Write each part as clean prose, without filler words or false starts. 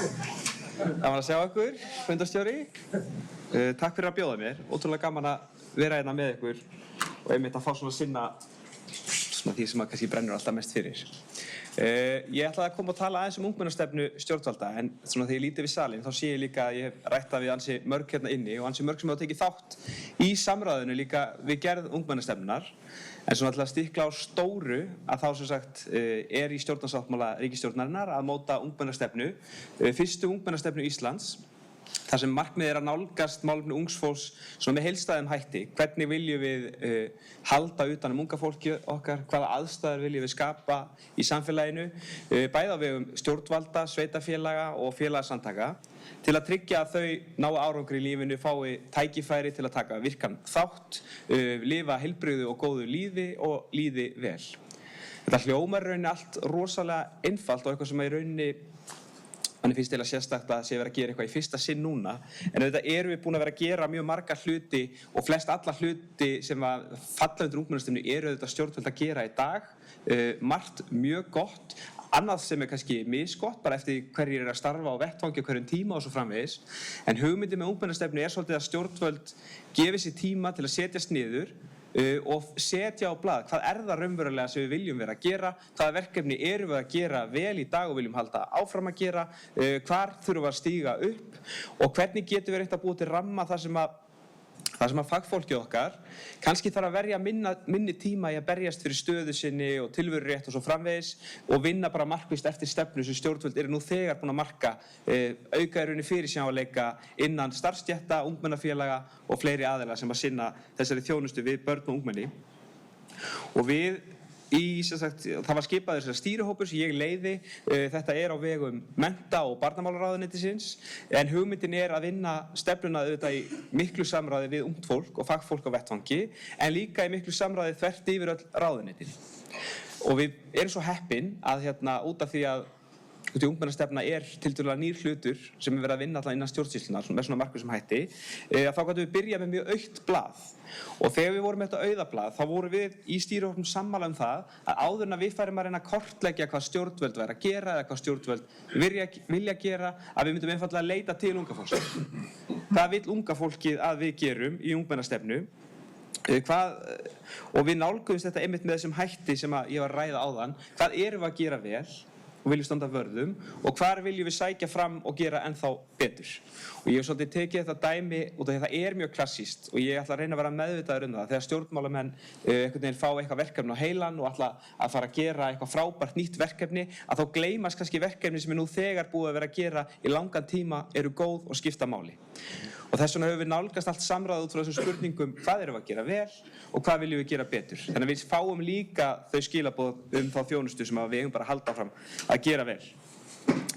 Gaman að sjá ykkur, fundarstjóri. Takk fyrir að bjóða mér. Ótrúlega gaman að vera hérna með ykkur og einmitt að fá svona sinna því sem að kannski brennur alltaf mest fyrir. Ég ætlaði að koma og tala aðeins ungmennastefnu stjórnvalda en svona þegar ég líti við salinn þá sé ég líka að ég hef rætt við ansi mörg hérna inni og ansi mörg sem hafa tekið þátt í samráðinu líka við gerð ungmennastefnunar. En svona til að stikla á stóru að þá sem sagt í stjórnarsáttmála ríkisstjórnarinnar að móta ungmennastefnu, fyrstu ungmennastefnu Íslands. Það sem markmiðið að nálgast málefni ungs fólks svona með heildstæðum hætti. Hvernig viljum við halda utan unga fólki okkar, hvaða aðstæður viljum við skapa í samfélaginu, bæði á vegum stjórnvalda, sveitarfélaga og félagasamtaka til að tryggja að þau nái árangri í lífinu, fái tækifæri til að taka virkan þátt, lifa heilbrigðu og góðu lífi og líði vel. Þetta hljómar í rauninni allt rosalega einfalt og eitthvað sem í rauninni manni finnst eiginlega sérstakt að sé verið að gera eitthvað í fyrsta sinn núna, en auðvitað erum við búin að vera að gera mjög marga hluti og flest alla hluti sem að falla undir ungmennastefnu eru auðvitað stjórnvöld að gera í dag, margt mjög gott, annað sem kannski misgott, bara eftir hverjir að starfa á vettvangi og hverjum tíma og svo framvegis, en hugmyndin með ungmennastefnu svolítið að stjórnvöld gefi sér tíma til að setjast niður og setja á blað hvað það raunverulega sem við viljum vera að gera, hvaða verkefni erum við að gera vel í dag og viljum halda áfram að gera, hvar þurfum við að stíga upp og hvernig getum við reynt að búa til ramma þar sem að fagfólkið okkar kannski þarf að verja minni tíma í að berjast fyrir stöðu sinni og tilverurétt og svo framvegis og vinna bara markvisst eftir stefnu sem stjórnvöld eru nú þegar búin að marka, auka í rauninni fyrirsjáanleika innan starfsstétta, ungmennafélaga og fleiri aðila sem að sinna þessari þjónustu við börn og ungmenni. Og við það var skipaður stýrihópur sem ég leiði, þetta á vegum mennta- og barnamálaráðuneytisins en hugmyndin að vinna stefnuna auðvitað í miklu samráði við ungt fólk og fagfólk á vettvangi en líka í miklu samráði þvert yfir öll ráðuneytin. Og við erum svo heppin að út af því að ungmennastefna tiltölulega nýr hlutur sem verið að vinna alltaf innan stjórnsýslunnar með svona markvissum hætti, að þá gátum við byrjað með mjög autt blað. Og þegar við vorum með þetta auða blað, þá vorum við í stýrihópnum sammála það að áður en við færum að reyna að kortleggja hvað stjórnvöld væri að gera eða hvað stjórnvöld vilja gera, að við myndum einfaldlega að leita til unga fólks. Hvað vill unga fólkið að við gerum í ungmennastefnu? Og við nálguðumst þetta einmitt með þessum hætti sem ég var að ræða áðan. Hvað erum við að gera vel og viljum standa vörðum og hvar viljum við sækja fram og gera ennþá betur. Og ég hef svolítið tekið þetta dæmi út af því að það mjög klassískt og ég ætla að reyna að vera meðvitaður það. Þegar stjórnmálamenn einhvern veginn fá eitthvað verkefni á heilan og ætla að fara að gera eitthvað frábært nýtt verkefni, að þá gleymast kannski verkefni sem nú þegar búið að vera að gera í langan tíma eru góð og skipta máli. Og þess vegna höfum við nálgast allt samráð út frá þessum spurningum hvað erum við að gera vel og hvað viljum við gera betur. Þannig að við fáum líka þau skilaboð þá þjónustu sem við eigum bara að halda fram að gera vel.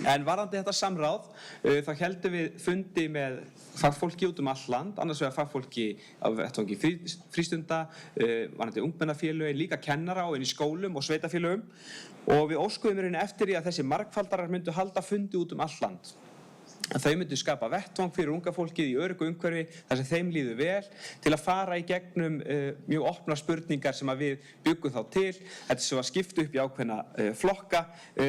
En varðandi þetta samráð, þá héldum við fundi með fagfólki út all land, annars vegar fagfólki á vettvangi frístunda, varðandi ungmennafélögin, líka kennara og inn í skólum og sveitafélögum og við óskuðum í rauninni eftir því að þessi margfaldarar myndu halda fundi út all land. Þau myndu skapa vettvang fyrir unga fólkið í öruggu umhverfi þar sem þeim líður vel til að fara í gegnum mjög opna spurningar sem við byggum þá til. Þetta sem var skipt upp í ákveðna flokka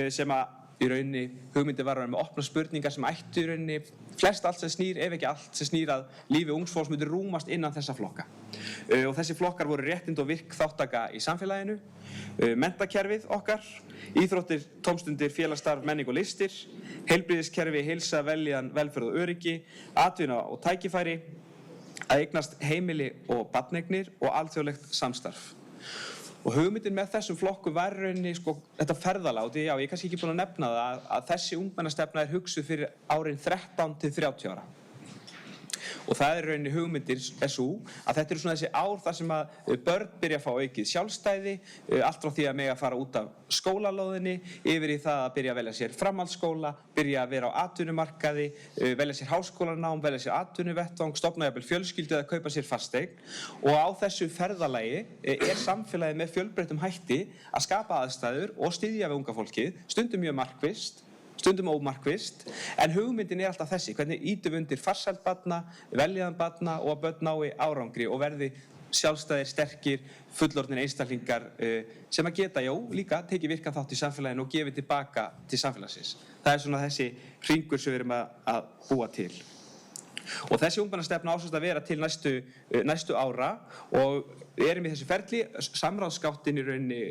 sem í rauninni hugmyndi var með opna spurningar sem ættu í rauninni flest allt sem snýr, ef ekki allt sem snýr að lífi ungs fólks myndi rúmast innan þessa flokka. Og þessi flokkar voru réttind og virk þátttaka í samfélaginu, menntakerfið okkar, íþróttir, tómstundir, félagsstarf, menning og listir, heilbrigðiskerfi, heilsa, veljan, velferð og öryggi, atvinna og tækifæri, að eignast heimili og barneignir og alþjóðlegt samstarf. Og hugmyndin með þessum flokkum var í rauninni þetta ferðalag og ég er kannski ekki búin að nefna það að þessi ungmennastefna hugsuð fyrir árin 13 til 30 ára. Og það í rauninni hugmyndir svo að þetta eru svona þessi ár þar sem að börn byrja að fá aukið sjálfstæði, allt frá því að mega fara út af skólalóðinni, yfir í það að byrja að velja sér framhaldsskóla, byrja að vera á atvinnumarkaði, velja sér háskólanám, velja sér atvinnuvettvang, stofna jafnvel fjölskyldu eða kaupa sér fasteign. Og á þessu ferðalagi samfélagið með fjölbreyttum hætti að skapa aðstæður og styðja við unga fólkið, stundum mjög markvisst, stundum ómarkvisst, en hugmyndin alltaf þessi, hvernig ýtum við undir farsæld barna, veljaðan barna og að börn nái árangri og verði sjálfstæðir, sterkir, fullorðnir einstaklingar sem að geta, líka tekið virkan þátt í samfélaginu og gefið tilbaka til samfélagsins. Það svona þessi hringur sem við erum að búa til. Og þessi ungmennastefna á sem sagt að vera til næstu ára og við erum í þessu ferli. Samráðsgáttin í rauninni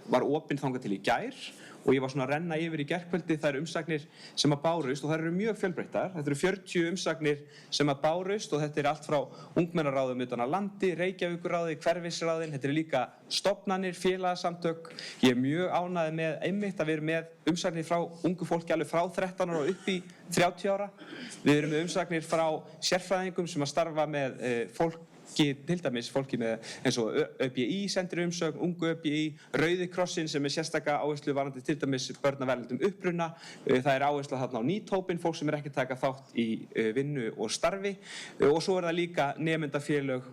var opin þangað til í gær og ég var svona að renna yfir í gærkvöldi þær umsagnir sem að bárust og þær eru mjög fjölbreyttar. Þetta eru 40 umsagnir sem að bárust og þetta er allt frá ungmennaráðum utan að landi, Reykjavíkurráði, Hverfisráðin, þetta eru líka stofnanir, félagasamtök. Ég er mjög ánægður með einmitt að við erum með umsagnir frá ungu fólki alveg frá 13 ára og upp í 30 ára. Við erum með umsagnir frá sérfræðingum sem að starfa með fólki, til dæmis fólki með eins og ÖBÍ sendir umsögn, ungu ÖBÍ, Rauði krossinn sem er sérstaka áherslu varðandi til dæmis börn af erlendum uppruna. Það er áhersla þarna á NEET-hópinn, fólk sem ekki taka þátt í vinnu og starfi og svo er það líka nemendafélög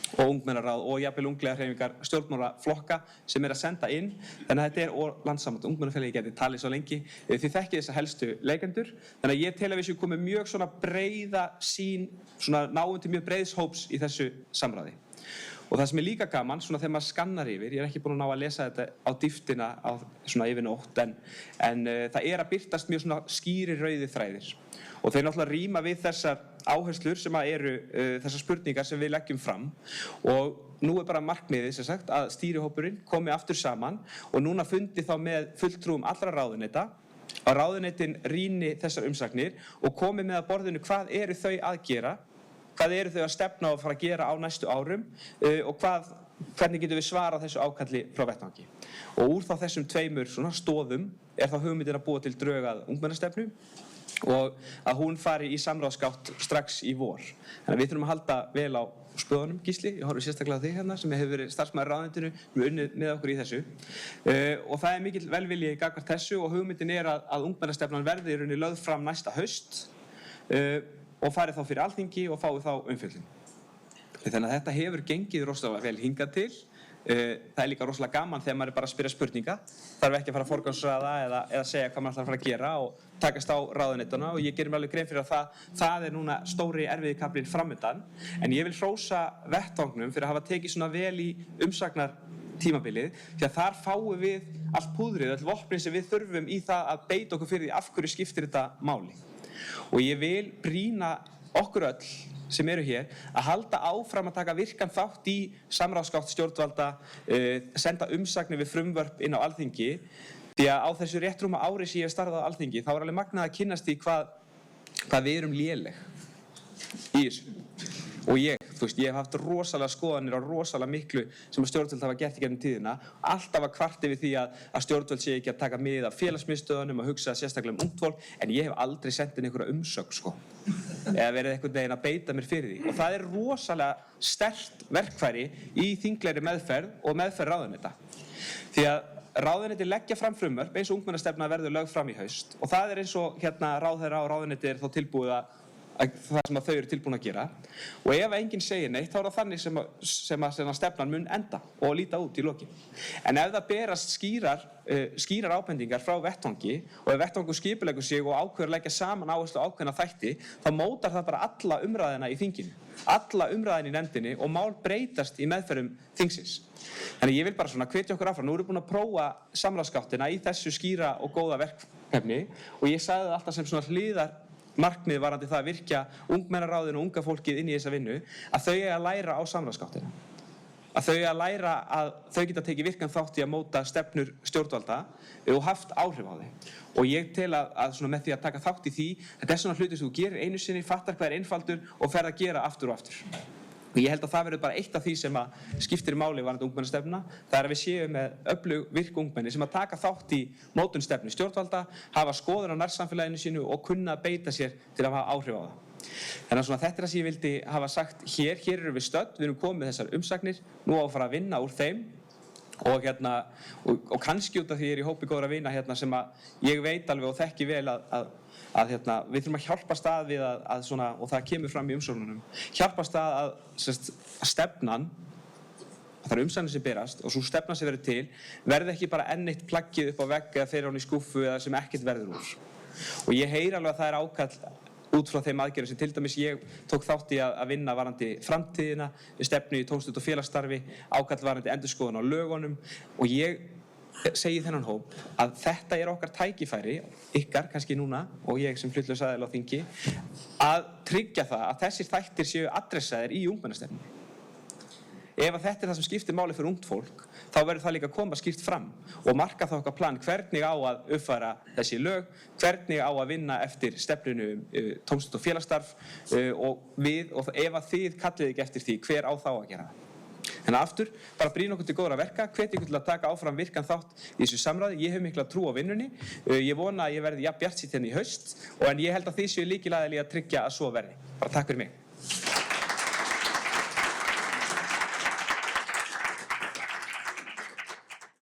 og ungmennaráð og jafnvel unglingahreyfingar stjórnmálaflokka sem að senda inn. Þannig að þetta er og Landssamband ungmennafélagi geti talið svo lengi. Þið þekkið þessa helstu leikendur. Þannig að ég tel að við séum komið mjög svona breiða sýn, svona náum til mjög breiðs hóps í þessu samráði. Og það sem er líka gaman, svona þegar maður skannar yfir, ég er ekki búinn að ná að lesa þetta á dýptina á svona yfir nótt, en það er að birtast mjög svona skýrir rauðir þræðir. Og þeir náttúrulega ríma við þessar áherslur sem eru þessar spurningar sem við leggjum fram og nú er bara markmiðið sem sagt að stýrihópurinn komi aftur saman og núna fundi þá með fulltrúum allra ráðuneyta að ráðuneytin rýni þessar umsagnir og komi með að borðinu hvað eru þau að gera, hvað eru þau að stefna og fara að gera á næstu árum og hvernig getum við svarað þessu ákalli frá vettvangi. Og úr þá þessum tveimur svona stoðum er þá hugmyndin að búa til drög að ungmennastefnu og að hún fari í samráðsgátt strax í vor. Þannig að við þurfum að halda vel á spöðunum, Gísli, ég horfi sérstaklega á þig hérna sem hefur verið starfsmaður í ráðuneytinu, sem er unnið með okkur í þessu. Og það er mikill velvilji gagnvart þessu og hugmyndin er að ungmennastefnan verði í rauninni lögð fram næsta haust og fari þá fyrir Alþingi og fái þá umfjöllun. Þannig að þetta hefur gengið rosalega vel hingað til. Það er líka rosalega gaman þegar maður er bara að spyrja spurninga. Þarf ekki að fara að forgangsraða eða segja hvað maður ætlar að fara að gera og takast á ráðuneytuna og ég gerir mér alveg grein fyrir að það er núna stóri erfiði kaflinn framundan. En ég vil hrósa vettvangnum fyrir að hafa tekið svona vel í umsagnartímabilið því að þar fáum við allt púðrið, öll vopnin sem við þurfum í það að beita okkur fyrir því af hverju skiptir þetta máli. Og ég vil brýna okkur öll sem eru hér að halda áfram að taka virkan þátt í samráðsgátt stjórnvalda, senda umsagnir við frumvörp inn á Alþingi því að á þessu rétt rúma ári sem ég hef starfað á Alþingi þá er alveg magnað að kynnast í hvað við erum léleg í þessu. Og ég hef haft rosalega skoðanir á rosalega miklu sem að stjórnvöld hafa gert í gegnum tíðina. Alltaf að kvarta yfir því að stjórnvöld sé ekki að taka mið af félagsmiðstöðunum og hugsa sérstaklega um ungt fólk, en ég hef aldrei sent inn einhverja umsögn, eða verið einhvern veginn að beita mér fyrir því. Og það er rosalega sterkt verkfæri í þinglegri meðferð og meðferð ráðuneyta. Því að ráðuneyti leggja fram frumvörp eins og ungmennastefna verður lögð fram í haust og það er eins og ráðherra og ráðuneyti er þá tilbúið að það sem þau eru tilbúin að gera og ef enginn segir neitt þá er það þannig sem að stefnan mun enda og líta út í lokin. En ef það berast skýrar ábendingar frá vettvangi og ef vettvangur skipuleggur sig og ákveður að leggja saman áherslu á ákveðna þætti þá mótar það bara alla umræðina í þinginu, alla umræðina í nefndinni og mál breytast í meðferðum þingsins. Þannig ég vil bara svona hvetja okkur áfram. Nú erum við búin að prófa samráðsgáttina í þessu skýra og góða verkefni og ég sagði það alltaf sem svona hliðar markmið varandi það að virkja ungmennaráðinu og unga fólkið inn í þessa vinnu að þau eiga að læra á samráðsgáttina. Að þau eiga að læra að þau geta tekið virkan þátt í að móta stefnur stjórnvalda og haft áhrif á þau. Og ég tel að svona með því að taka þátt í því, þetta er svona hlutur sem þú gerir einu sinni, fattar hvað er einfaldur og ferð að gera aftur og aftur. Og ég held að það verður bara eitt af því sem að skiptir máli varðandi ungmennastefnuna. Það er að við séum með öflug virk ungmenni sem að taka þátt í mótun stefnu stjórnvalda, hafa skoðun á nærsamfélaginu sínu og kunna að beita sér til að hafa áhrif á það. Þannig að svona þetta er það sem ég vildi hafa sagt hér. Hér erum við stödd, við erum komið með þessar umsagnir, nú á að fara að vinna úr þeim og kannski út af því ég er í hópi góðra vina sem að ég veit alveg og þekki vel að við þurfum að hjálpast að við að svona, og það kemur fram í umsóknunum, hjálpast að stefnan, að það eru umsagnir sem berast og svo stefna sem verður til, verði ekki bara enn eitt plaggið upp á vegg eða fyrir hann í skúffu eða sem ekkert verður úr. Og ég heyri alveg að það er ákall út frá þeim aðgerðum sem til dæmis ég tók þátt í að vinna varðandi framtíðina, stefnu í tómstund og félagsstarfi, ákall varðandi endurskoðun á lögunum og ég segi þennan hóp að þetta okkar tækifæri, ykkar kannski núna og ég sem hlutlaus aðili á þingi, að tryggja það að þessir þættir séu adressaðir í ungmennastefnunni. Ef að þetta það sem skiptir máli fyrir ungt fólk, þá verður það líka að koma skýrt fram og marka það okkar plan hvernig á að uppfæra þessi lög, hvernig á að vinna eftir stefnunu tómstund og félagsstarf og ef að þið kallið ekki eftir því, hver á þá að gera það? Þannig aftur, bara brýna okkur til góðra verka, hvet ykkur til að taka áfram virkan þátt í þessu samráði. Ég hef mikla trú á vinnunni, ég vona að ég verði jafn bjartsýnn hérna í haust, en ég held að þið séu lykilaðili að tryggja að svo verði. Bara takk fyrir mig.